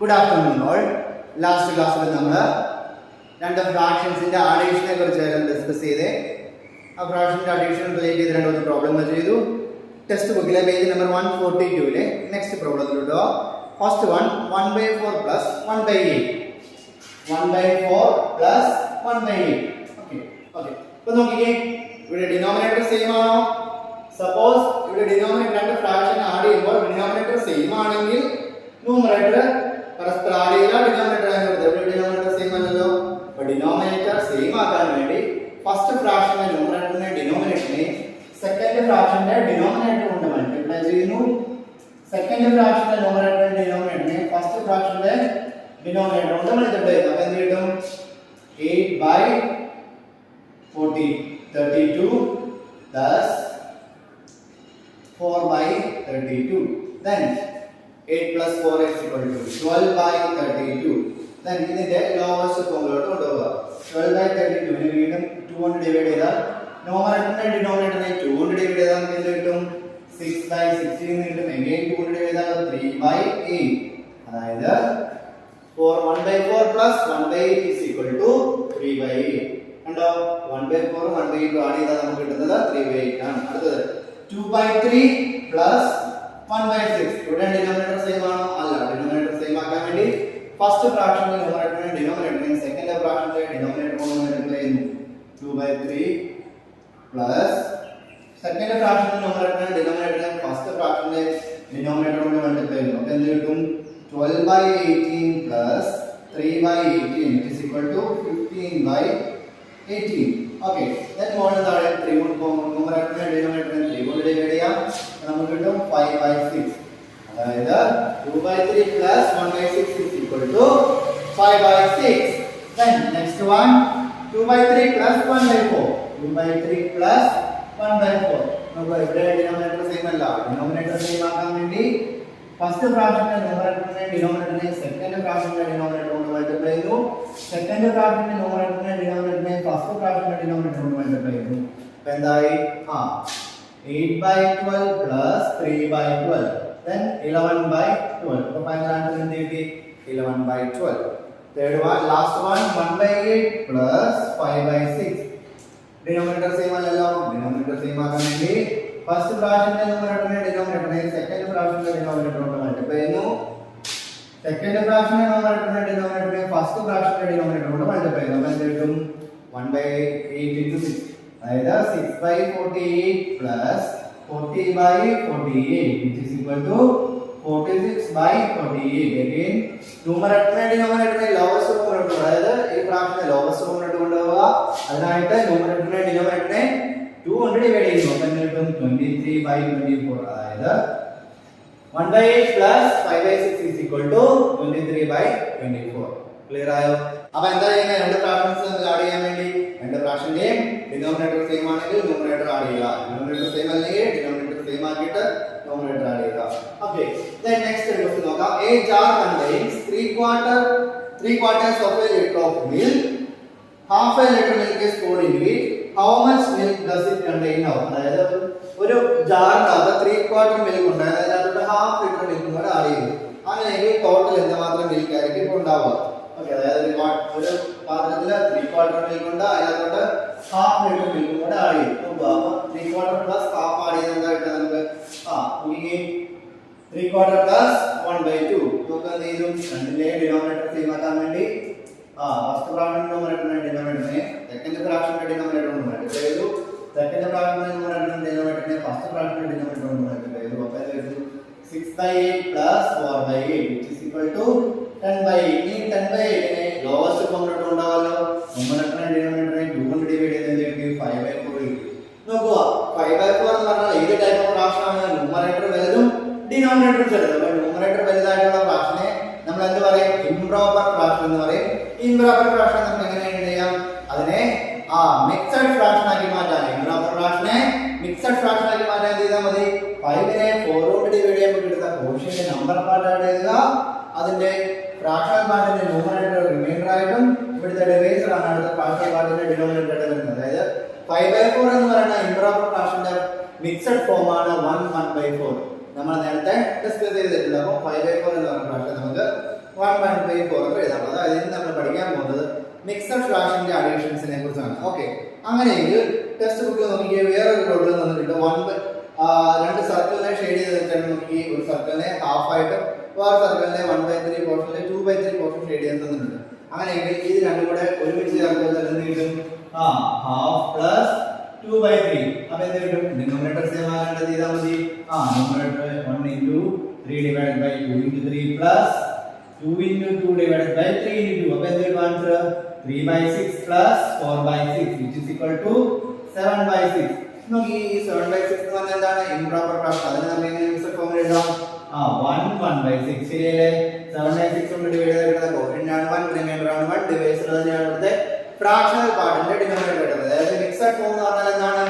Good afternoon all. Last class we random fractions in the addition discuss fraction addition related problem test book page number 142 next problem first one 1 by 4 plus 1 by 8 1 by 4 plus 1 by 8 okay so denominator same suppose denominator fraction add denominator same numerator परस्पर आड़ेगा denominator denominator same अल्लो पर denominator same आकार में first fraction में numerator ने denominator में second fraction में denominator കൊണ്ട് multiply ചെയ്യുന്നു സെക്കൻഡ് ഫ്രാക്ഷൻ में ന്യൂമറേറ്റർ डिनोमिनेटर में फर्स्ट फ्रैक्शन में डिनोमिनेटर കൊണ്ട് മൾട്ടിപ്ലൈ ചെയ്യുന്നു അപ്പോൾ എന്ത് കിട്ടും 8 by 40 32 plus 4 by 32 then 8 plus 4 is equal to 12 by 32. Then ഇതിന്റെ lowest ഫോമിലോട്ട് കൊണ്ടുപോകുക 12 by 32 നെ വീണ്ടും 2 കൊണ്ട് ഡിവൈഡ് ചെയ്താൽ ന്യൂമറേറ്ററിനെ ഡിനോമിനേറ്ററിനെ 2 കൊണ്ട് ഡിവൈഡ് ചെയ്താൽ നമുക്ക് എന്ത് കിട്ടും 6 by 16 എന്ന് കിട്ടും again 2 കൊണ്ട് ഡിവൈഡ് ചെയ്താൽ 3 by 8 അതായത് 1 by 4 plus 1 by 8 is equal to 3 by 8 കണ്ടോ 1 by 4 1 by 8 ആഡ് ചെയ്താൽ നമുക്ക് കിട്ടുന്നത് 3 by 8 ആണ് അടുത്തത് 2 by 3 plus 1 by 6 ഇവിടെ ഡിനോമിനേറ്റർ സെയിം ആണോ അല്ല ഡിനോമിനേറ്റർ സെയിം ആക്കാൻ വേണ്ടി ഫസ്റ്റ് ഫ്രാക്ഷന്റെ ന്യൂമറേറ്ററിനെ ഡിനോമിനേറ്ററിനെ സെക്കൻഡ് ഫ്രാക്ഷന്റെ ഡിനോമിനേറ്റർ കൊണ്ട് മൾട്ടിപ്ലൈ ചെയ്യുന്നു 2 by 3 പ്ലസ് സെക്കൻഡ് ഫ്രാക്ഷന്റെ ന്യൂമറേറ്ററിനെ ഡിനോമിനേറ്ററിനെ ഫസ്റ്റ് ഫ്രാക്ഷന്റെ ഡിനോമിനേറ്റർ കൊണ്ട് മൾട്ടിപ്ലൈ ചെയ്യുന്നു അപ്പോൾ എന്ത് കിട്ടും 12 by 18 plus 3 by 18 it is equal to 15 by 18 okay then മോളിൽ താഴെ 3 കൊണ്ട് ന്യൂമറേറ്ററിനെ ഡിനോമിനേറ്ററിനെ 3 കൊണ്ട് ഡിവൈഡ് ചെയ്യാം നമുക്ക് കിട്ടും 5 by 6 അതായത് 2 by 3 plus 1 by 6 is equal to 5 by 6 then next one 2 by 3 plus 1 by 4 2 by 3 plus 1 by 4 നമുക്ക് ഇവിടെ ഡിനോമിനേറ്റർ സെയിം അല്ല ഡിനോമിനേറ്റർ സെയിം ആക്കാൻ വേണ്ടി ഫസ്റ്റ് ഫ്രാക്ഷന്റെ ന്യൂമറേറ്ററിനെ ഡിനോമിനേറ്ററിനെ സെക്കൻഡ് ഫ്രാക്ഷന്റെ ഡിനോമിനേറ്റർ കൊണ്ട് മൾട്ടിപ്ലൈ ചെയ്യുന്നു സെക്കൻഡ് ഫ്രാക്ഷന്റെ ന്യൂമറേറ്ററിനെ ഡിനോമിനേറ്ററിനെ ഫസ്റ്റ് ഫ്രാക്ഷന്റെ ഡിനോമിനേറ്റർ കൊണ്ട് മൾട്ടിപ്ലൈ ചെയ്യുന്നു അപ്പോൾ എന്തായി 8 by 12 plus 3 by 12 then 11 by 12 so final answer is 11 by 12 third one last one 1 by 8 plus 5 by 6 denominator same allalo denominator same ആക്കാൻ വേണ്ടി first fraction ന്റെ numerator denominator second fraction ന്റെ denominator കൊണ്ട് multiply ചെയ്യുന്നു second fraction ന്റെ numerator denominator first fraction ന്റെ denominator കൊണ്ട് multiply ചെയ്യുന്നു അപ്പോൾ എന്ത് കിട്ടും 1 by 8 into 6 അതായത് 6 by 48 plus 40 by 48 which is equal to 46 by 48 again numerator denominator lowest form അതായത് ഈ ഫ്രാക്ഷനെ ലോവസ്റ്റ് ഫോമിലോട്ട് കൊണ്ടുപോവുക അതിനായിട്ട് numerator denominator 2 കൊണ്ട് ഡിവൈഡ് ചെയ്യുന്നു അപ്പോൾ കിട്ടും 23 by 24 അതായത് 1 by 8 plus 5 by 6 is equal to 23 by 24 clear ആയോ അപ്പോൾ എന്താ ചെയ്യുന്നത് രണ്ട് ഫ്രാക്ഷൻസ് നമ്മൾ ആഡ് ചെയ്യാൻ വേണ്ടി രണ്ട് ഫ്രാക്ഷന്റെയും ഡിനോമിനേറ്റർ സെയിം ആണെങ്കിൽ ന്യൂമറേറ്റർ ആഡ് ചെയ്യുക ഡിനോമിനേറ്റർ സെയിം അല്ലെങ്കിൽ ഡിനോമിനേറ്റർ സെയിം ആക്കിയിട്ട് ന്യൂമറേറ്റർ ആഡ് ചെയ്യുക ഓക്കേ then next ക്വസ്റ്റ്യൻ നോക്കാം a jar contains 3/4 of a liter of milk half a liter milk is poured into it how much milk does it contain now അതായത് ഒരു ജാറിനകത്ത് 3/4 milk ഉണ്ട് അതായത് അതിന്റെ half litre milk കൂടെ add ചെയ്തു അങ്ങനെയെങ്കിൽ total എന്തുമാത്രം മിൽക്ക് ആയിരിക്കും ഇപ്പോൾ ഉണ്ടാവുക ഓക്കേ അതായത് ഒരു പാത്രത്തിൽ 3/4 മിൽക്ക് ഉണ്ട് അതിനകത്തോട്ട് ഹാഫ് ലിറ്റർ മിൽക്ക് കൂടെ ആഡ് ചെയ്തു അപ്പോൾ 3/4 പ്ലസ് ഹാഫ് ആഡ് ചെയ്താൽ എന്തായിട്ട് നമുക്ക് ഇനി 3/4 പ്ലസ് 1/2 നമുക്ക് എന്ത് ചെയ്തു രണ്ടിന്റെയും ഡിനോമിനേറ്റർ സെയിം ആക്കാൻ വേണ്ടി ഫസ്റ്റ് ഫ്രാക്ഷന്റെ ന്യൂമറേറ്ററിനെ ഡിനോമിനേറ്ററിനെ സെക്കൻഡ് ഫ്രാക്ഷന്റെ ഡിനോമിനേറ്റർ കൊണ്ട് മൾട്ടിപ്ലൈ ചെയ്തു സെക്കൻഡ് ഫ്രാക്ഷന്റെ ന്യൂമറേറ്ററിനെ ഡിനോമിനേറ്ററിനെ ഫസ്റ്റ് ഫ്രാക്ഷന്റെ ഡിനോമിനേറ്റർ കൊണ്ട് മൾട്ടിപ്ലൈ ചെയ്തു അപ്പോൾ ഇത് 6 by 8 plus 4 by 8 which is equal to 10 by 8 ഈ 10 by 8 നെ ലോവസ്റ്റ് ഫോമിലോട്ട് കൊണ്ടുപോകാലോ ന്യൂമറേറ്ററിനെ ഡിനോമിനേറ്ററിനെ 2 കൊണ്ട് ഡിവൈഡ് ചെയ്തെങ്കിൽ 5 by 4 കിട്ടും നോക്കുക 5 by 4 എന്ന് പറഞ്ഞാൽ ഏത് ടൈപ്പ് ഓഫ് ഫ്രാക്ഷൻ ആണ് ന്യൂമറേറ്റർ വലുതും ഡിനോമിനേറ്റർ ചെറുതും അപ്പോൾ ന്യൂമറേറ്റർ വലുതായിട്ടുള്ള ഫ്രാക്ഷനെ നമ്മൾ എന്ത് പറയും ഇംപ്രോപ്പർ ഫ്രാക്ഷൻ എന്ന് പറയും ഇംപ്രോപ്പർ ഫ്രാക്ഷൻ നമ്മൾ എങ്ങനെ ചെയ്യാം അതിനെ മിക്സഡ് ഫ്രാക്ഷൻ ആക്കി മാറ്റാൻ ഇംപ്രോപ്പർ ഫ്രാക്ഷനെ മിക്സഡ് ഫ്രാക്ഷൻ ആക്കി മാറ്റാൻ എന്ത് ചെയ്താൽ മതി 5 നെ 4 കൊണ്ട് ഡിവൈഡ് ചെയ്യുമ്പോൾ കിട്ടുന്ന കോഷ്യന്റ് നമ്പർ പാർട്ട് ആഡ് ചെയ്യുക അതിന്റെ ഫ്രാക്ഷണൽ പാർട്ടിന്റെ ന്യൂമറേറ്റർ റിമൈൻഡർ ആയിട്ടും ഇവിടുത്തെ ഡിവൈസർ ആണ് അടുത്ത ഫ്രാക്ഷണൽ പാർട്ടിന്റെ ഡിനോമിനേറ്റർ ആയിട്ട് വരുന്നത് അതായത് 5/4 എന്ന് പറയുന്ന ഇംപ്രോപ്പർ ഫ്രാക്ഷന്റെ മിക്സഡ് ഫോം ആണ് 1/4 നമ്മൾ നേരത്തെ ഡിസ്കസ് ചെയ്തിട്ടുണ്ട് അപ്പോൾ 5/4 എന്ന് പറയുന്ന ഫ്രാക്ഷൻ നമുക്ക് 1/4 എന്ന് എഴുതാം. അതായത് ഇന്ന് നമ്മൾ പഠിക്കാൻ പോകുന്നത് മിക്സഡ് ഫ്രാക്ഷന്റെ അഡീഷൻസിനെ കുറിച്ചാണ്. ഓക്കെ, അങ്ങനെയെങ്കിൽ ടെക്സ്റ്റ് ബുക്കിൽ നോക്കിയ വേറൊരു പ്രോബ്ലം തന്നിട്ടുണ്ട്. രണ്ട് സർക്കിളിനെ ഷെയ്ഡ് ചെയ്ത് വെച്ചാൽ നോക്കി, ഒരു സർക്കിളിനെ ഹാഫ് ആയിട്ട് വേറെ സർക്കിളിനെ 1/3 പോർഷനിലെ 2/3 പോർഷൻ ഷെയ്ഡ് ചെയ്ത് തന്നിട്ടുണ്ട്. അങ്ങനെയെങ്കിൽ ഇത് രണ്ടും കൂടെ ഒരുമിച്ച് ചേർക്കുമ്പോൾ എന്ത് കിട്ടും? Half plus 2/3. അപ്പൊ എന്ത് കിട്ടും? ഡിനോമിനേറ്റർ സെയിം ആകാണ്ട് ചെയ്താൽ മതി. Denominator 1 into 3 divided by 2 into 3 plus 2 into 2 divided by 3 into 2. അപ്പൊ എന്ത് കിട്ടും answer? 3/6 plus 4/6 which is equal to 7/6. നോക്കി, ഈ 7/6 എന്ന് പറഞ്ഞാൽ എന്താണ്? Improper fraction. അതിനെ നമ്മൾ എങ്ങനെ മിക്സഡ് ഫോമിൽ എഴുതാം? 1/6 ശരിയല്ലേ? 7/6 കൊണ്ട് ഡിവൈഡ് ചെയ്തിട്ട് കോഷ്യന്റ് 1 റിമൈൻഡർ 1 ഡിവൈസ് തന്നെയാണ് ഇവിടുത്തെ ഫ്രാക്ഷണൽ പാർട്ടിന്റെ ഡിനോമിനേറ്റർ കിട്ടുന്നത്. അതായത് മിക്സഡ് ഫോം എന്ന് പറഞ്ഞാൽ എന്താണ്?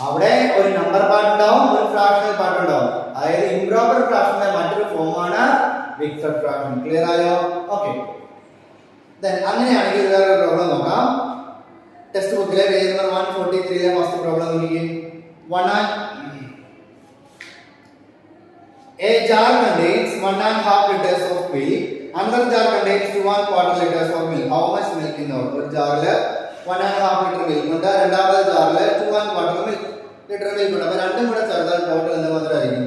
അവിടെ ഒരു നമ്പർ പാർട്ട് ഉണ്ടാവും, ഒരു ഫ്രാക്ഷണൽ പാർട്ട് ഉണ്ടാവും. അതായത് ഇംപ്രോപ്പർ ഫ്രാക്ഷന്റെ മറ്റൊരു ഫോമാണ് മിക്സഡ് ഫ്രാക്ഷൻ. ക്ലിയർ ആയോ? ഓക്കെ, അങ്ങനെയാണെങ്കിൽ വേറെ പ്രോബ്ലം നോക്കാം. ടെക്സ്റ്റ് ബുക്കിലെ പേജ് നമ്പർ 143 ഫസ്റ്റ് പ്രോബ്ലം നോക്കിക്കേ. A jar contains 1.5 liters of milk. Another jar contains 2.25 liters of milk. How much milk in all? ഒരു ജാറില് 1.5 ലിറ്റർ മിൽക്ക് ഉണ്ട്, രണ്ടാമത്തെ ജാറില് 2.25 ലിറ്റർ മിൽക്ക് ഉണ്ട്. അപ്പൊ രണ്ടും കൂടെ ചേർത്താൽ ടോട്ടൽ എന്താ മാത്രമായിരിക്കും?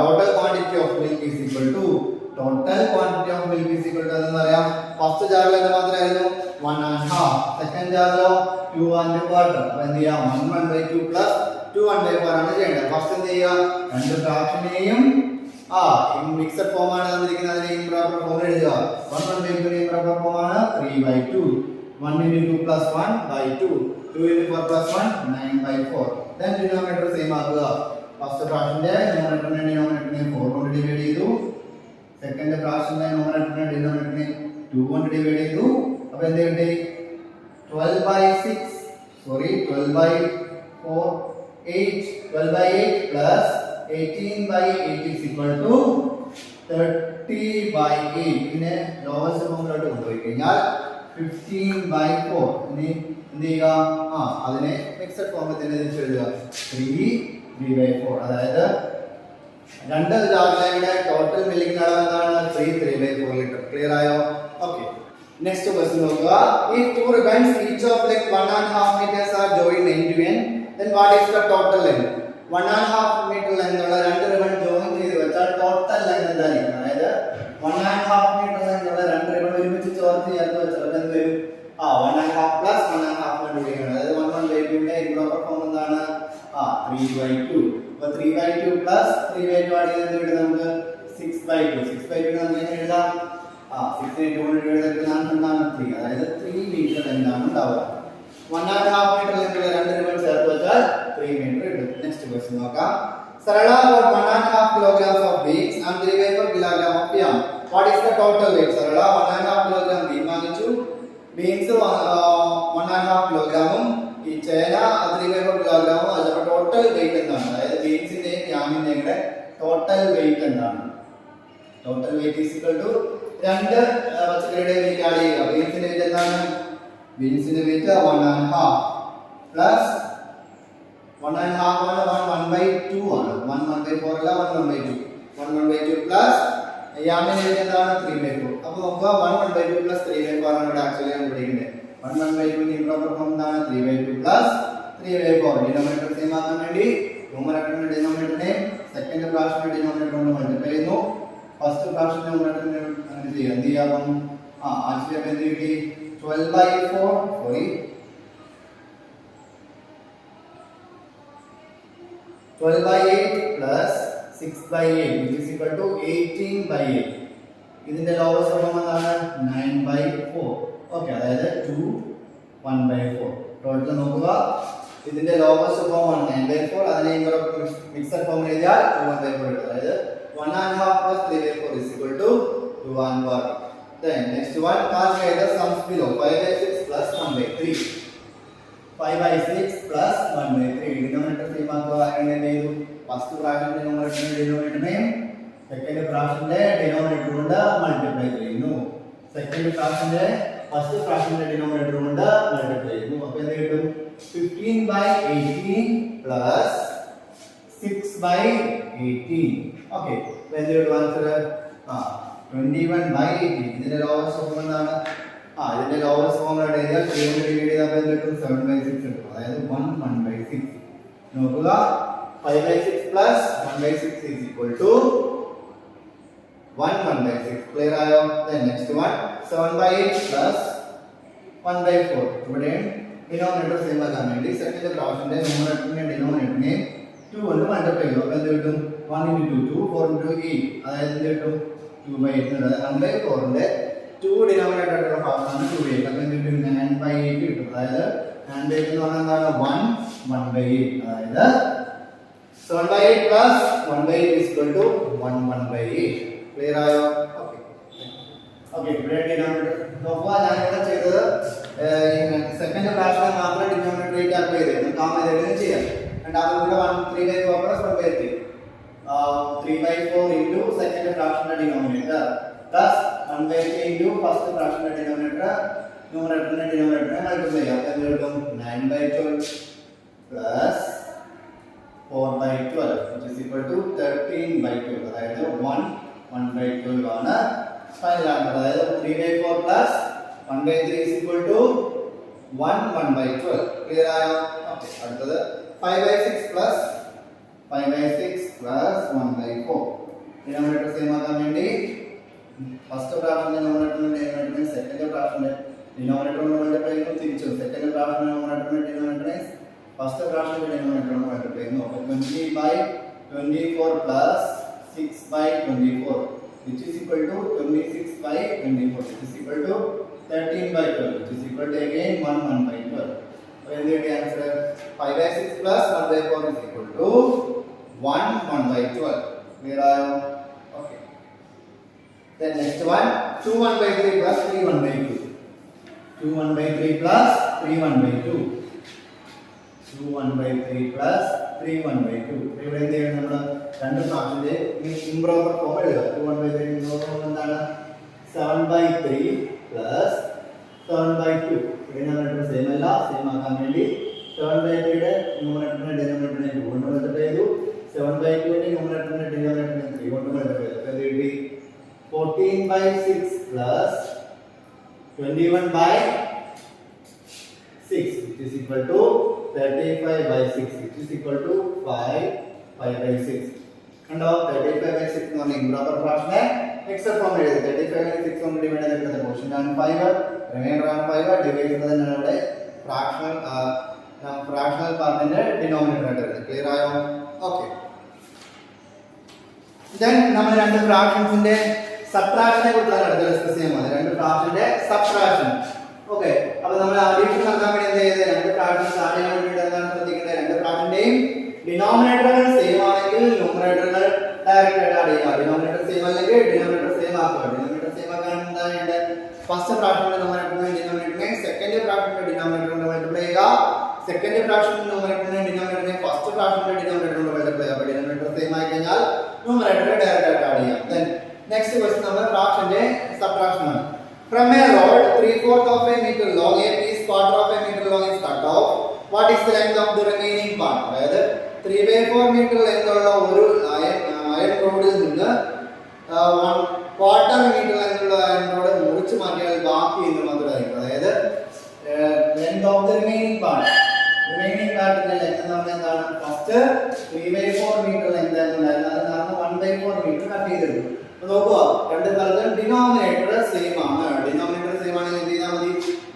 Total quantity of milk is equal to എന്ന് പറയാം. ഫസ്റ്റ് ജാറിൽ എന്താ മാത്രമായിരുന്നു? 1.5. സെക്കൻഡ് ജാറിലോ 2.25. അപ്പൊ എന്ത് ചെയ്യാം? 1/2 പ്ലസ് 2/4 ആണ് ചെയ്യേണ്ടത്. ഫസ്റ്റ് എന്ത് ചെയ്യുക? രണ്ട് ഫ്രാക്ഷനെയും മിക്സഡ് ഫോം ആണ് തന്നിരിക്കുന്നത്, അതിനെ ഇംപ്രോപ്പർ ഫോമിൽ എഴുതുക. 1/2 ഇംപ്രോപ്പർ ഫോം ആണ് 3/2. 1 into 2 plus 1/2. 2 into 4 plus 1 9/4. Then denominator same ആക്കുക. ഫസ്റ്റ് ഫ്രാക്ഷന്റെ ഡിനോമിനേറ്ററിനെ 4 കൊണ്ട് ഡിവൈഡ് ചെയ്തു. സെക്കൻഡ് ഫ്രാക്ഷന്റെ ഡിനോമിനേറ്ററിനെ 2 കൊണ്ട് ഡിവൈഡ് ചെയ്തു. അപ്പോൾ എന്ത് കിട്ടി? 12/8 plus 18/8 is equal to 30/8. ഇതിനെ ലോവസ്റ്റ് ഫോമിലോട്ട് കൊണ്ടുപോയി കഴിഞ്ഞാൽ 15/4. ഇനി എന്ത് ചെയ്യുക? അതിനെ മിക്സഡ് ഫോമിൽ തന്നെ തിരിച്ച് എഴുതുക. 3/4. അതായത് രണ്ട് ജാറിലെ ടോട്ടൽ മിൽക്കിന്റെ അളവ് എന്താണ്? 3/4 ലിറ്റർ. ക്ലിയർ ആയോ? ഓക്കെ, നെക്സ്റ്റ് ക്വസ്റ്റ്യൻ നോക്കുക. If two ribbons each of length 1.5 meters are joined end to end, then what is the total length? 1.5 meter length ഉള്ള രണ്ട് റിബൺ ജോയിൻ ചെയ്ത് വെച്ചാൽ ടോട്ടൽ ലെങ്ത് എന്തായിരിക്കും? അതായത് 1.5 meter length ഉള്ള രണ്ട് റിബൺ ഒരുമിച്ച് ചേർത്ത് വെച്ചാൽ എന്ത് വരും? 1.5 plus 1.5 കണ്ടുപിടിക്കണം. അതായത് 1/2 ന്റെ ഇംപ്രോപ്പർ ഫോം എന്താണ്? 3/2. അപ്പോൾ 3/2 plus 3/2 ആഡ് ചെയ്ത് കിട്ടും നമുക്ക് 6/2. 6/2 നമുക്ക് എങ്ങനെ എഴുതാം? 6 നെ 2 കൊണ്ട് ഡിവൈഡ് ചെയ്താൽ എന്താണ്? 3. അതായത് 3 മീറ്റർ എന്താണ് ഉണ്ടാവുക? 1.5 meter length ഉള്ള രണ്ട് റിബൺ ചേർത്ത് വെച്ചാൽ 3 meter കിട്ടും. നെക്സ്റ്റ് ക്വസ്റ്റ്യൻ നോക്കാം. Sarala bought 1.5 kilograms of beans and 3/4 kilogram of yam. What is the total weight? Sarala 1.5 kilogram bean വാങ്ങിച്ചു, ബീൻസ് 1.5 കിലോഗ്രാമും ഈ ചേന 3/4 കിലോഗ്രാമും. അതിന്റെ ടോട്ടൽ വെയിറ്റ് എന്താണ്? അതായത് ബീൻസിന്റെയും യാമിന്റെയും കൂടെ ടോട്ടൽ വെയിറ്റ് എന്താണ്? Total weight is equal to രണ്ട് പച്ചക്കറിയുടെ വെയിറ്റ് ആഡ് ചെയ്യുക. ബീൻസിന്റെ വെയിറ്റ് എന്താണ്? ബീൻസിന്റെ വെയിറ്റ് 1.5 പ്ലസ് 1.5 ആണ് 1/2 ആണ്. 1/4 അല്ല 1/2. 1/2 പ്ലസ് യാമിന്റെ വെയിറ്റ് എന്താണ്? 3/4. അപ്പോൾ നമുക്ക് 1/2 പ്ലസ് 3/4 ആണ് ഇവിടെ ആക്ച്വലി കണ്ടുപിടിക്കുന്നത്. 1/2 ന്റെ ഇംപ്രോപ്പർ ഫോം എന്താണ്? 3/2 പ്ലസ് 3/4. ഡിനോമിനേറ്റർ സെയിം ആക്കാൻ വേണ്ടി ന്യൂമറേറ്ററിന്റെ ഡിനോമിനേറ്ററിനെ സെക്കൻഡ് ഫ്രാക്ഷന്റെ ഡിനോമിനേറ്റർ കൊണ്ട് മൾട്ടിപ്ലൈ ചെയ്യുന്നു. ഫസ്റ്റ് ഫ്രാക്ഷൻ ന്യൂമറേറ്ററിനെ അങ്ങനെ ചെയ്യാം. എന്ത് ചെയ്യാം? ആക്ച്വലി അപ്പോൾ എന്ത് കിട്ടി? 12/8 plus 6/8 which is equal to 18/8. ഇതിന്റെ ലോവസ്റ്റ് ഫോം എന്താണ്? 9/4. ഓക്കെ, അതായത് 2 1/4. ടോട്ടൽ നോക്കുക. ഇതിന്റെ ലോവസ്റ്റ് ഫോം ആണ് 9/4. അതിനെ മിക്സഡ് ഫോം എഴുതിയാൽ 2/4 കിട്ടും. അതായത് 1.5 plus 3/4 is equal to 2/1. Then next one, calculate the sums below. 5/6 plus 1/3. 5/6 plus 1/3. Denominator same ആക്കുക. എങ്ങനെ ചെയ്തു? ഫസ്റ്റ് ഫ്രാക്ഷന്റെ ഡിനോമിനേറ്ററിനെയും സെക്കൻഡ് ഫ്രാക്ഷന്റെ ഡിനോമിനേറ്റർ കൊണ്ട് മൾട്ടിപ്ലൈ ചെയ്യുന്നു. സെക്കൻഡ് ഫ്രാക്ഷന്റെ ഫസ്റ്റ് ഫ്രാക്ഷന്റെ ഡിനോമിനേറ്റർ കൊണ്ട് മൾട്ടിപ്ലൈ ചെയ്യുന്നു. അപ്പോൾ എന്ത് കിട്ടും? 15/18 plus 6/18. ഓക്കെ, എന്ത് കിട്ടും ആൻസർ? 21/80. ഇതിന്റെ ലോവസ്റ്റ് ഫോം എന്താണ്? ഇതിന്റെ ലോവസ്റ്റ് ഫോം എഴുതിയാൽ 3 കൊണ്ട് ഡിവൈഡ് ചെയ്താൽ കിട്ടും 7/6 കിട്ടും. അതായത് 1/6. നോക്കുക, 5/6 plus 1/6 is equal to 1/6. Clear ആയോ? Then next one, 7/8 plus 1/4. ഇവിടെ ഡിനോമിനേറ്റർ സെയിം ആക്കാൻ വേണ്ടി സെക്കൻഡ് ഫ്രാക്ഷന്റെ ന്യൂമറേറ്ററിനെ ഡിനോമിനേറ്ററിനെ 2 കൊണ്ട് മൾട്ടിപ്ലൈ ചെയ്യും. അപ്പോൾ എന്ത് കിട്ടും? 1 into 2, 4 into 8. അതായത് എന്ത് കിട്ടും? 2/8. 1/4ന്റെ 2 ഡിനോമിനേറ്റർ ആയിട്ടുള്ള ഭാഗമാണ് 2/8. അപ്പോൾ എന്ത് കിട്ടും? 9/8 കിട്ടും. അതായത് 9/8 എന്ന് പറഞ്ഞാൽ എന്താണ്? 1/8. അതായത് 7/8 plus 1/8 is equal to 1/8. Clear ആയോ? Okay, ഇവിടെ ഡിനോമിനേറ്റർ നോക്കുക. ഞാൻ ഇവിടെ ചെയ്തത് സെക്കൻഡ് ഫ്രാക്ഷനെ മാത്രം ഡിനോമിനേറ്റർ ആക്കി ചെയ്തിരുന്നു. കാമ ഇതെങ്ങനെ ചെയ്യാം? രണ്ടാമത് കൂടെ 3/4 plus 1/3. 3/4 into സെക്കൻഡ് ഫ്രാക്ഷന്റെ ഡിനോമിനേറ്റർ plus 1/3 into ഫസ്റ്റ് ഫ്രാക്ഷന്റെ ഡിനോമിനേറ്റർ ന്യൂമറേറ്ററിനെ ഡിനോമിനേറ്ററിനെ മൾട്ടിപ്ലൈ ചെയ്യാം. അപ്പോൾ എന്ത് കിട്ടും? 9/12 plus 4/12 which is equal to 13/12. അതായത് 1/12 ആണ് ഫൈനൽ ആൻസർ. അതായത് 3/4 plus 1/3 is equal to 1/12. Clear ആയോ? ഓക്കേ, അടുത്തത് 5/6 plus 1/4. ഡിനോമിനേറ്റർ സെയിം ആക്കാൻ വേണ്ടി ഫസ്റ്റ് ഫ്രാക്ഷന്റെ ഡിനോമിനേറ്ററിനെ സെക്കൻഡ് ഫ്രാക്ഷന്റെ ഡിനോമിനേറ്ററിനെ മൾട്ടിപ്ലൈ ചെയ്യുന്നു. തിരിച്ചു സെക്കൻഡ് ഫ്രാക്ഷന്റെ ഡിനോമിനേറ്ററിനെ ഫസ്റ്റ് ഫ്രാക്ഷന്റെ ഡിനോമിനേറ്ററിനെ മൾട്ടിപ്ലൈ ചെയ്യുന്നു. അപ്പോൾ 20/24 plus 6/24 which is equal to 26/24 which is equal to 13/12 which is equal to again 1/12. അപ്പോൾ എന്തിന്റെ answer? 5/6 plus 1/4 is equal to 1/12. Clear ആയോ? Okay. Then next one, 2/1/3 plus 3/1/2. 2/1/3 plus 3/1/2. 2/1/3 plus 3/1/2. ഇവിടെ എന്ത് ചെയ്യണം? നമ്മൾ രണ്ട് ഫ്രാക്ഷന്റെ ഇംപ്രോപ്പർ ഫോം എഴുതുക. 2/1/3 ഇംപ്രോപ്പർ ഫോം എന്താണ്? 7/3 plus 7/2. ഡിനോമിനേറ്റർ സെയിം അല്ല, സെയിം ആക്കാൻ വേണ്ടി 7/3യുടെ ന്യൂമറേറ്ററിനെ ഡിനോമിനേറ്ററിനെ 2 കൊണ്ട് മൾട്ടിപ്ലൈ ചെയ്തു. 7/2ന്റെ ന്യൂമറേറ്ററിനെ ഡിനോമിനേറ്ററിനെ 3 കൊണ്ട് മൾട്ടിപ്ലൈ ചെയ്തു. അപ്പോൾ എന്ത് കിട്ടി? 14/6 plus 21/6 which is equal to 35/6 which is equal to 5/6. കണ്ടോ? 35/6 എന്ന് പറഞ്ഞ ഇംപ്രോപ്പർ ഫ്രാക്ഷനെ മിക്സഡ് ഫോം എഴുതി. 35/6 കൊണ്ട് ഡിവൈഡ് ചെയ്തിട്ടുള്ള പോർഷൻ ആണ് 5, റിമൈൻഡർ ആണ് 5. ഡിവൈഡ് ചെയ്യുന്നതാണ് ഇവിടെ ഫ്രാക്ഷണൽ പാർട്ടിന്റെ ഡിനോമിനേറ്റർ ആയിട്ട് വരുന്നത്. ക്ലിയർ ആയോ? ഓക്കേ. ദെൻ നമ്മൾ രണ്ട് ഫ്രാക്ഷൻസിന്റെ സബ്ട്രാക്ഷനെ കുറിച്ചാണ് അടുത്ത ഡിസ്കസ് ചെയ്യാൻ പോകുന്നത്. രണ്ട് ഫ്രാക്ഷന്റെ സബ്ട്രാക്ഷൻ. ഓക്കേ, അപ്പോൾ നമ്മൾ അഡീഷൻ നടത്താൻ വേണ്ടി എന്ത് ചെയ്തത്? രണ്ട് ഫ്രാക്ഷൻസ് ആഡ് ചെയ്യാൻ വേണ്ടി എന്താണ് ശ്രദ്ധിക്കേണ്ടത്? രണ്ട് ഫ്രാക്ഷന്റെയും ഡിനോമിനേറ്ററുകൾ സെയിം ആണെങ്കിൽ ന്യൂമറേറ്ററുകൾ ഡയറക്റ്റ് ആയിട്ട് ആഡ് ചെയ്യുക. ഡിനോമിനേറ്റർ സെയിം അല്ലെങ്കിൽ ഡിനോമിനേറ്റർ സെയിം ആക്കുക. ഡിനോമിനേറ്റർ സെയിം ആക്കാൻ എന്താ വേണ്ടത്? ഫസ്റ്റ് ഫ്രാക്ഷന്റെ ന്യൂമറേറ്ററിനെ ഡിനോമിനേറ്ററിനെ സെക്കൻഡ് ഫ്രാക്ഷന്റെ ഡിനോമിനേറ്റർ കൊണ്ട് മൾട്ടിപ്ലൈ ചെയ്യുക. സെക്കൻഡ് ഫ്രാക്ഷന്റെ ന്യൂമറേറ്ററിനെ ഡിനോമിനേറ്ററിനെ ഫസ്റ്റ് ഫ്രാക്ഷന്റെ ഡിനോമിനേറ്റർ കൊണ്ട് മൾട്ടിപ്ലൈ ചെയ്യുക. അപ്പോൾ ഡിനോമിനേറ്റർ സെയിം ആയി കഴിഞ്ഞാൽ ന്യൂമറേറ്റർ ഡയറക്റ്റ് ആയിട്ട് ആഡ് ചെയ്യാം. ദെൻ നെക്സ്റ്റ് ക്വസ്റ്റ്യൻ നമ്മൾ ഫ്രാക്ഷന്റെ സബ്ട്രാക്ഷൻ ആണ്. From a rod 3/4 of a meter long, a piece 1/4 of a meter long is cut off. What is the length of the remaining part? അതായത് 3/4 metre length ഉള്ള ഒരു iron റോഡിൽ നിന്ന് 1/4 metre length ഉള്ള iron rod മുറിച്ച് മാറ്റിയാൽ ബാക്കി എന്ന് മാത്രമായിരിക്കും. അതായത് length of the remaining part. Remaining പാർട്ടിന്റെ ലെങ്ത് എന്ന് പറഞ്ഞാൽ എന്താണ്? ഫസ്റ്റ് 3/4 മീറ്റർ ലെങ്ത് ആയിരുന്നുണ്ടായിരുന്നു, അത് കാരണം 1/4 മീറ്റർ കട്ട് ചെയ്തെടുക്കും. നോക്കുക, രണ്ട് സ്ഥലത്തും ഡിനോമിനേറ്റർ സെയിം ആണ്. ഡിനോമിനേറ്റർ സെയിം ആണെങ്കിൽ എന്ത് ചെയ്താൽ മതി?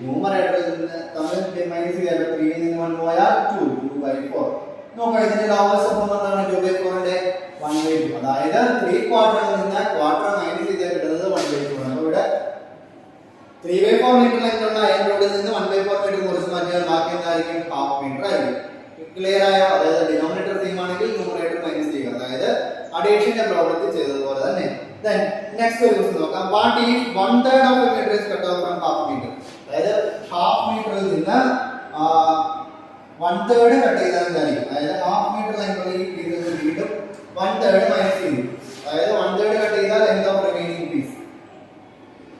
ന്യൂമറേറ്ററിൽ നിന്ന് തമ്മിൽ മൈനസ് ചെയ്യാൻ 3 ൽ നിന്ന് 1 പോയാൽ 2/4. നോക്കുക, ഇതിന്റെ ലോവസ്റ്റ് ഫോം എന്താണ്? 2/4ന്റെ 1/2. അതായത് 3/4 നിന്ന് ക്വാർട്ടർ മൈനസ് ചെയ്താൽ കിട്ടുന്നത് 1/4 ആണ്. അപ്പോൾ ഇവിടെ 3/4 മീറ്റർ ലെങ്ത് ഉള്ള അയൺ റോഡിൽ നിന്ന് 1/4 മീറ്റർ മുറിച്ച് മാറ്റിയാൽ ബാക്കി എന്തായിരിക്കും? 1/2 മീറ്റർ ആയിരിക്കും. ക്ലിയർ ആയോ? അതായത് ഡിനോമിനേറ്റർ സെയിം ആണെങ്കിൽ ന്യൂമറേറ്റർ മൈനസ് ചെയ്യുക. അതായത് അഡീഷന്റെ പ്രോബ്ലത്തിൽ ചെയ്തതുപോലെ തന്നെ. Then next ഒരു ക്വസ്റ്റ്യൻ നോക്കാം. What if 1/3 of a meter is cut off from 1/2 meter? അതായത് 1/2 മീറ്ററിൽ നിന്ന് 1/3 കട്ട് ചെയ്താൽ എന്തായിരിക്കും? അതായത് 1/2 മീറ്റർ ലെങ്ത് ഉള്ള ഈ പീസിൽ നിന്ന് വീണ്ടും 1/3 മൈനസ് ചെയ്യും. അതായത് 1/3 കട്ട് ചെയ്താൽ ലെങ്ത് ഓഫ് റിമൈനിങ് പീസ്.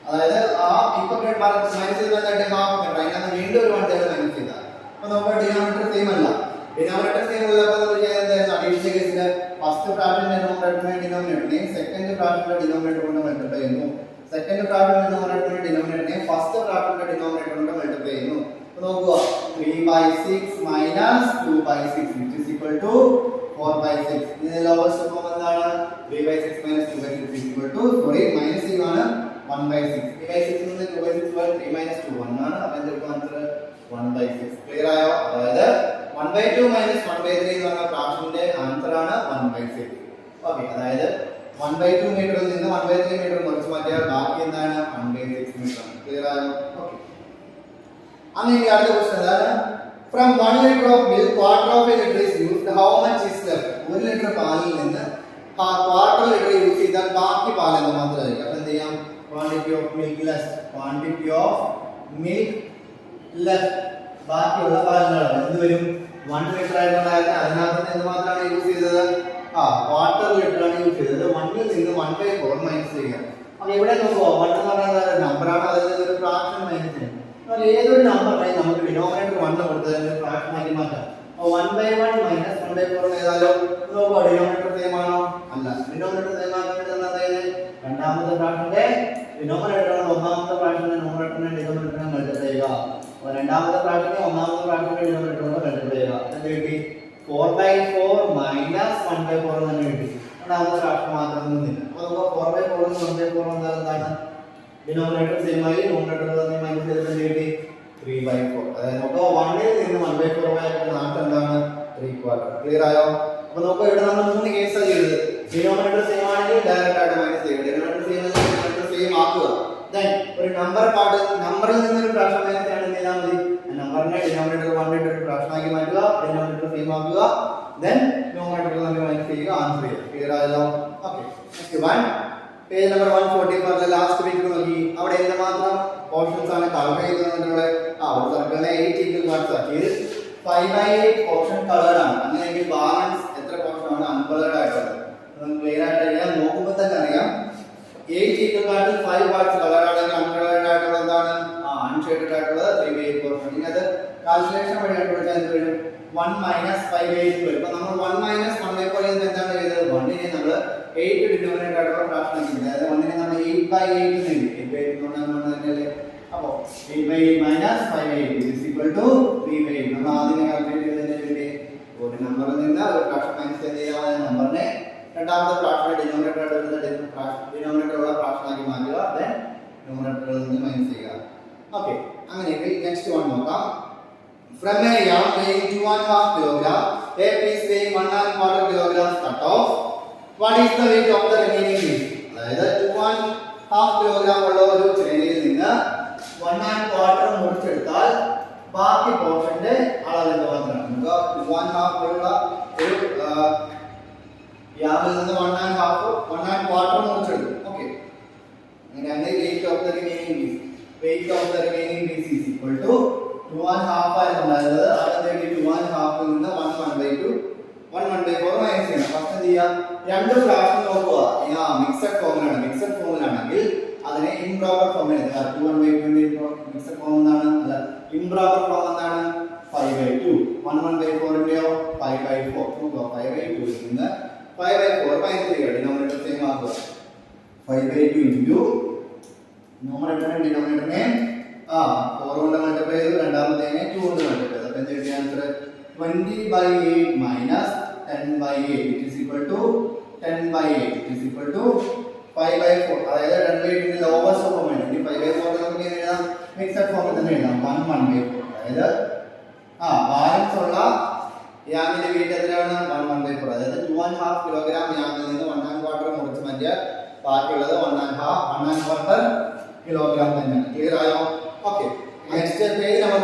അതായത് ആ ഇപ്പൊ മൈനസ് ചെയ്താൽ 1/2 മീറ്റർ, അതിനകത്ത് വീണ്ടും ഒരു 1/3 മൈനസ് ചെയ്താൽ. അപ്പോൾ നമുക്ക് ഡിനോമിനേറ്റർ സെയിം അല്ല. ഡിനോമിനേറ്റർ സെയിം ഉള്ളപ്പോൾ നമ്മൾ ചെയ്യുന്നത് അഡീഷണൽ കേസിൽ ഫസ്റ്റ് ഫ്രാക്ഷന്റെ ഡിനോമിനേറ്ററിനെയും സെക്കൻഡ് ഫ്രാക്ഷന്റെ ഡിനോമിനേറ്റർ കൊണ്ട് മൾട്ടിപ്ലൈ ചെയ്യുന്നു. സെക്കൻഡ് ഫ്രാക്ഷന്റെ ഡിനോമിനേറ്ററിനെയും ഫസ്റ്റ് ഫ്രാക്ഷന്റെ ഡിനോമിനേറ്റർ കൊണ്ട് മൾട്ടിപ്ലൈ ചെയ്യുന്നു. നോക്കുക 3/6 minus 2/6 which is equal to 4/6. ഇതിന്റെ ലോവസ്റ്റ് ഫോം എന്താണ്? 3/6 minus 2/6 is equal to minus ആണ് 1/6. 3/6 നിന്ന് 2/6 പോയാൽ 3 minus 2 1 ആണ്. അപ്പോൾ എന്തെടുക്കും ആൻസർ 1/6. ക്ലിയർ ആയോ? അതായത് 1/2 minus 1/3 എന്ന് പറഞ്ഞ ഫ്രാക്ഷന്റെ ആൻസർ ആണ് 1/6. ഓക്കേ, അതായത് 1/2 മീറ്ററിൽ നിന്ന് 1/3 മീറ്റർ മുറിച്ച് മാറ്റിയാൽ ബാക്കി എന്താണ്? 1/6 മീറ്റർ ആണ്. ക്ലിയർ ആയോ? ഓക്കേ. അങ്ങനെ അടുത്ത ക്വസ്റ്റ്യൻ അതാണ് from 1 liter of milk quarter of a liter is used, how much is left? 1 litre പാലിൽ നിന്ന് ക്വാർട്ടർ ലിറ്റർ യൂസ് ചെയ്താൽ ബാക്കി പാൽ എന്ന് മാത്രമായിരിക്കും. അപ്പോൾ എന്ത് ചെയ്യാം? quantity of milk left ബാക്കിയുള്ള പാലിന്റെ അളവ് എന്ത് വരും? 1 ലിറ്റർ ആയിട്ടുണ്ടായിരുന്നു, അതിനകത്ത് നിന്ന് മാത്രമാണ് യൂസ് ചെയ്തത് ക്വാർട്ടർ ലിറ്റർ ആണ് യൂസ് ചെയ്തത്. 1 ൽ നിന്ന് 1/4 മൈനസ് ചെയ്യുക. അപ്പോൾ ഇവിടെ നോക്കുക, 1 എന്ന് പറയുന്നത് നമ്പറാണ്, അതിൽ നിന്ന് ഒരു ഫ്രാക്ഷൻ മൈനസ് ചെയ്യണം. ഏതൊരു നമ്പറിനെ നമുക്ക് ഡിനോമിനേറ്റർ 1 കൊടുത്തതിന് ഫ്രാക്ഷൻ ആക്കി മാറ്റാം. അപ്പോൾ 1/1 മൈനസ് 1/4 ഏതായാലും നോക്കുക, ഡിനോമിനേറ്റർ സെയിം ആണോ? അല്ല. ഡിനോമിനേറ്റർ സെയിം ആക്കുന്നത് അതായത് രണ്ടാമത്തെ ഫ്രാക്ഷന്റെ ഡിനോമിനേറ്റർ ഒന്നാമത്തെ ഫ്രാക്ഷന്റെ ഡിനോമിനേറ്ററിനെ മൾട്ടിപ്ലൈ ചെയ്യുക. അപ്പോൾ രണ്ടാമത്തെ ഫ്രാക്ഷനെ ഒന്നാമത്തെ ഫ്രാക്ഷന്റെ ഡിനോമിനേറ്റർ മൾട്ടിപ്ലൈ ചെയ്യുക. എന്ത് കിട്ടി? 4/4 മൈനസ് 1/4 തന്നെ കിട്ടി. രണ്ടാമത്തെ ഫ്രാക്ഷൻ മാത്രം നിന്നില്ല. അപ്പോൾ നമുക്ക് 4/4 1/4 എന്താണ്? ഡിനോമിനേറ്റർ സെയിം ആയി, ന്യൂമറേറ്റർ തന്നെ മൈനസ് ചെയ്തിട്ട് കിട്ടി 3/4. അതായത് നമുക്ക് 1 ൽ നിന്ന് 1/4 ആയിട്ട് ആൻസർ എന്താണ്? 3/4. ക്ലിയർ ആയോ? അപ്പോൾ നമുക്ക് ഇവിടെ നമ്മൾ 3 കേസാണ് ചെയ്തത്. ഡിനോമിനേറ്റർ സെയിം ആണെങ്കിൽ ഡയറക്റ്റ് ആയിട്ട് മൈനസ് ചെയ്യുക, ഡിനോമിനേറ്റർ സെയിം അല്ലെങ്കിൽ ഡിനോമിനേറ്റർ സെയിം ആക്കുക. ദെൻ ഒരു നമ്പറിൽ നിന്ന് ഒരു ഫ്രാക്ഷൻ മൈനസ് ചെയ്യണമെങ്കിൽ ചെയ്താൽ മതി. നമ്പറിനെ ഡിനോമിനേറ്റർ 1 ഇട്ട് ഒരു ഫ്രാക്ഷൻ ആക്കി മാറ്റുക, ഡിനോമിനേറ്റർ സെയിം ആക്കുക, ദെൻ ന്യൂമറേറ്റർ തന്നെ മൈനസ് ചെയ്യുക, ആൻസർ ചെയ്യുക. ക്ലിയർ ആയല്ലോ? Okay, next one page number 144 last page നോക്കി. അവിടെ എന്തുമാത്രം പോർഷൻസ് ആണ് കളർ ചെയ്തിട്ടുള്ളത്? ഒരു സർക്കിളിനെ 8 ഈക്വൽ പാർട്സ് ആക്കി 5/8 പോർഷൻ കളർഡ് ആണ്. അങ്ങനെയെങ്കിൽ ബാലൻസ് എത്ര പോർഷൻ ആണ് അൺകളർഡ് ആയിട്ടുള്ളത്? നമുക്ക് ക്ലിയർ ആയിട്ട് അറിയാം, നോക്കുമ്പോൾ തന്നെ അറിയാം. 8 ഈക്വൽ പാർട്സിൽ 5 പാർട്സ് കളർഡ് ആണെങ്കിൽ അൺകളർഡ് ആയിട്ടുള്ളത് എന്താണ്? അൺഷെയ്ഡഡ് ആയിട്ടുള്ളത് 3/8 പോർഷൻ. ഇനി അത് കാൽക്കുലേഷൻ വഴി കണ്ടുപിടിച്ചാൽ എന്ത് വരും? 1 മൈനസ് 5/8 വരും. അപ്പോൾ നമ്മൾ 1 മൈനസ് 1/4 എന്താണ് ചെയ്തത്? 1നെ നമ്മൾ 8 ഡിനോമിനേറ്റർ ആയിട്ടുള്ള ഫ്രാക്ഷൻ ആക്കി. അതായത് 1നെ നമ്മൾ 8/8 എന്ന് എഴുതി. 8/8 എന്ന് പറഞ്ഞാൽ അപ്പോൾ 8/8 മൈനസ് 5/8 is equal to 3/8. നമ്മൾ ആദ്യം കാൽക്കുലേറ്റ് ചെയ്തതിന്റെ വേണ്ടി ഒരു നമ്പറിൽ നിന്ന് ഒരു ഫ്രാക്ഷൻ മൈനസ് ചെയ്യാവുന്ന നമ്പറിനെ രണ്ടാമത്തെ ഫ്രാക്ഷന്റെ ഡിനോമിനേറ്റർ ഡിനോമിനേറ്റർ ഉള്ള ഫ്രാക്ഷൻ ആക്കി മാറ്റുക, ദെൻ ന്യൂമറേറ്ററിൽ നിന്ന് മൈനസ് ചെയ്യുക. ഓക്കേ, അങ്ങനെയെങ്കിൽ നെക്സ്റ്റ് വൺ നോക്കാം. From a yam weighing 2.5 kilogram, a piece weighing 1.25 kilograms cut off. What is the weight of the remaining piece? അതായത് 2.5 kilogram ഉള്ള ഒരു ചേനയിൽ നിന്ന് 1.25 മുറിച്ചെടുത്താൽ ബാക്കി പോർഷന്റെ അളവ് എന്താണ്? നമുക്ക് 2.5 ഉള്ള ഒരു യാമിൽ നിന്ന് 1.25 മുറിച്ചെടുത്തു. ഓക്കേ, അങ്ങനെയാണ് weight of the remaining piece. Weight of the remaining piece is equal to 2.5 ആയിരുന്നുണ്ടായിരുന്നത്. അതെന്താ? 2.5 ൽ നിന്ന് 1/2 1/4 മൈനസ് ചെയ്യണം. ഫസ്റ്റ് എന്ത് ചെയ്യാം? രണ്ട് ഫ്രാക്ഷൻ നോക്കുക. മിക്സഡ് ഫോമിലാണെങ്കിൽ അതിനെ ഇംപ്രോപ്പർ ഫോമിൽ 2/1/2 മിക്സഡ് ഫോം എന്നാണ്. അല്ല, ഇംപ്രോപ്പർ ഫോം എന്താണ്? 5/2. 1/4 5/4. 5/2 ൽ നിന്ന് 5/4 മൈനസ് ചെയ്യുക, ഡിനോമിനേറ്റർ സെയിം ആക്കുക. 5/2 ഇൻറ്റു ഡിനോമിനേറ്ററിനെ 4 കൊണ്ട് മൾട്ടിപ്ലൈ ചെയ്തു, രണ്ടാമത്തേനെ 2 കൊണ്ട് മൾട്ടിപ്ലൈ ചെയ്തു. അപ്പോൾ എന്ത് കിട്ടിയ answer? 20/8 minus 10/8 which is equal to 10/8 which is equal to 5/4. അതായത് 2/8 ലോവസ്റ്റ് ഫോം ആണ്. ഇനി 5/4 നമുക്ക് എഴുതാം, മിക്സഡ് ഫോമിൽ തന്നെ എഴുതാം. 1/4. അതായത് ബാലൻസ് ഉള്ള യാമിന്റെ വെയിറ്റ് എത്രയാണ്? 1/4. അതായത് 2.5 കിലോഗ്രാം യാമിൽ നിന്ന് 1.25 മുറിച്ച് മാറ്റിയാൽ ബാക്കിയുള്ളത് 1.25 കിലോഗ്രാം തന്നെയാണ്. ക്ലിയർ ആയോ? ഓക്കേ, നെക്സ്റ്റ് പേജ് നമ്പർ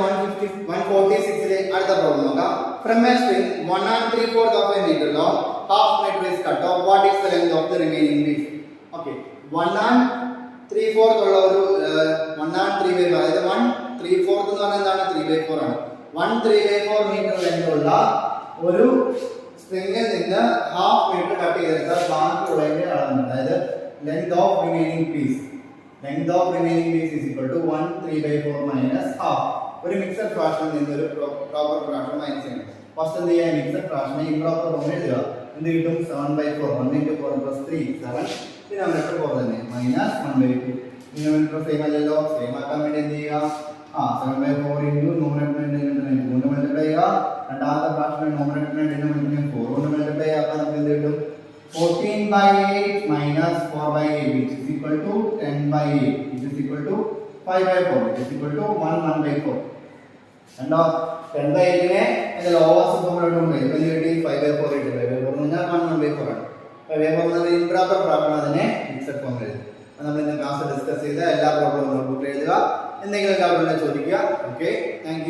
146 അടുത്ത പ്രോബ്ലം നോക്കാം. From a string 1.3/4 of a meter long, half meter is cut off. What is the length of the remaining piece? Okay, 1.3/4 ഉള്ള ഒരു 1.3/4, അതായത് 1/3/4 എന്ന് പറഞ്ഞാൽ എന്താണ്? 3/4 ആണ്. 1/3/4 മീറ്റർ ലെങ്ത് ഉള്ള ഒരു സ്ട്രിംഗിൽ നിന്ന് ഹാഫ് മീറ്റർ കട്ട് ചെയ്തെടുത്താൽ ബാക്കിയുള്ളതിന്റെ അളവ്, അതായത് length of remaining piece is equal to 1/3/4 minus half. ഒരു മിക്സഡ് ഫ്രാക്ഷനിൽ നിന്ന് ഒരു പ്രോപ്പർ ഫ്രാക്ഷൻ മൈനസ് ചെയ്യണം. ഫസ്റ്റ് എന്ത് ചെയ്യാൻ മിക്സഡ് ഫ്രാക്ഷനെ ഇംപ്രോപ്പർ ഫോമിൽ എഴുതുക. എന്ത് കിട്ടും? 7/4 1 into 4 plus 3 7 ഡിനോമിനേറ്റർ 4 തന്നെ മൈനസ് 1/2 ഡിനോമിനേറ്റർ സെയിം അല്ലല്ലോ സെയിം ആക്കാൻ വേണ്ടി എന്ത് ചെയ്യുക 7/4 into ന്യൂമറേറ്ററിനെ കൊണ്ട് മൾട്ടിപ്ലൈ ചെയ്യുക രണ്ടാമത്തെ ഫ്രാക്ഷനെ ന്യൂമറേറ്ററിനെ ഡിനോമിനേറ്ററിനെ 4 കൊണ്ട് മൾട്ടിപ്ലൈ ചെയ്യാൻ നമുക്ക് എന്ത് കിട്ടും 14/8 minus 4/8 which is equal to 10/8 which is equal to 5/4 which is equal to 1/4 കണ്ടോ 10/8 നെ ലോവസ്റ്റ് ഫോമിലോട്ട് കൊണ്ടുപോയി ഇപ്പൊ കിട്ടി 5/4 കിട്ടി 5/4 എന്ന് പറഞ്ഞാൽ 1/4 ആണ് 5/4 എന്നത് ഇംപ്രോപ്പർ ഫ്രാക്ഷൻ അതിനെ മിക്സഡ് ഫോമിൽ എഴുതും നമ്മൾ ഇന്ന് ക്ലാസ് ഡിസ്കസ് ചെയ്ത എല്ലാ പ്രോബ്ലവും നോട്ട്ബുക്കിൽ എഴുതുക എന്തെങ്കിലും ഡൗട്ട് ഉണ്ടെങ്കിൽ ചോദിക്കുക ഓക്കേ താങ്ക് യു